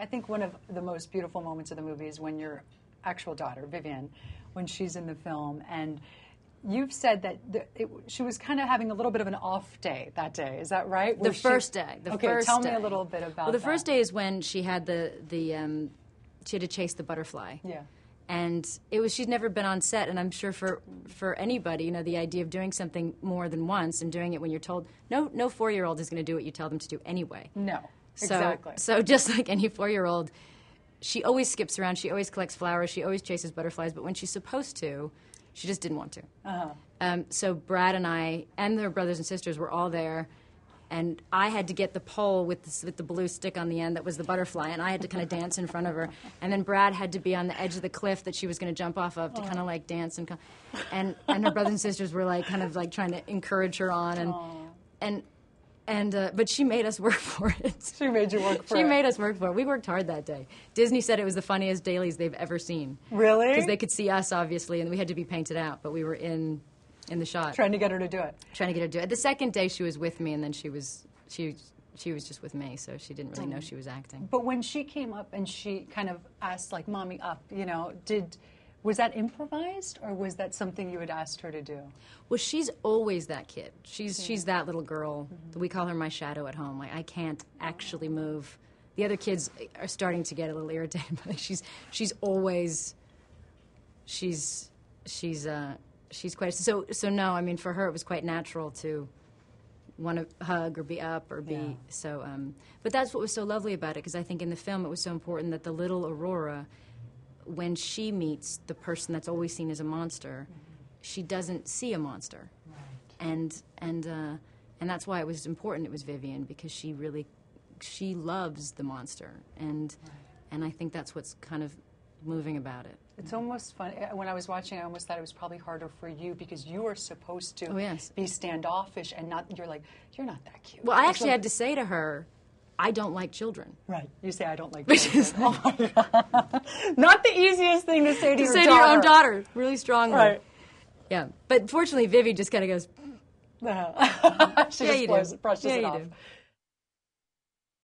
I think one of the most beautiful moments of the movie is when your actual daughter, Vivienne, when she's in the film, and you've said that she was kind of having a little bit of an off day that day. Is that right? The first day. Tell me a little bit about that. Well, the first day is when she had she had to chase the butterfly. Yeah. And she'd never been on set, and I'm sure for anybody, you know, the idea of doing something more than once and doing it when you're told, no 4-year-old is going to do what you tell them to do anyway. No, exactly. So just like any 4-year-old, she always skips around, she always collects flowers, she always chases butterflies, but when she's supposed to, she just didn't want to. So Brad and I and their brothers and sisters were all there, and I had to get the pole with the blue stick on the end that was the butterfly, and I had to kind of dance in front of her. And then Brad had to be on the edge of the cliff that she was going to jump off of to kind of like dance and her brothers and sisters were like kind of like trying to encourage her on but she made us work for it. She made you work for it. She made us work for it. We worked hard that day. Disney said it was the funniest dailies they've ever seen. Really? Because they could see us, obviously, and we had to be painted out, but we were in the shot. Trying to get her to do it. Trying to get her to do it. The second day she was with me, and then she was just with me, so she didn't really know she was acting. But when she came up and she kind of asked, like, Mommy up, you know, was that improvised, or was that something you had asked her to do? Well, she's always that kid. She's that little girl. We call her my shadow at home. Like, I can't actually move. The other kids are starting to get a little irritated, but she's quite so no. I mean, for her it was quite natural to want to hug or be up or be so. But that's what was so lovely about it, because I think in the film it was so important that the little Aurora, when she meets the person that's always seen as a monster, she doesn't see a monster. Right. And that's why it was important. It was Vivienne, because she loves the monster, and I think that's what's kind of moving about it. It's almost fun. When I was watching, I almost thought it was probably harder for you, because you were supposed to be standoffish and not. You're not that cute. Well, I actually had to say to her, I don't like children. Right. You say, I don't like children. Oh, my God. Not the easiest thing to say to your daughter. To your own daughter, really strongly. Right. Yeah. But fortunately, Vivi just kind of goes, She just brushes it off. do.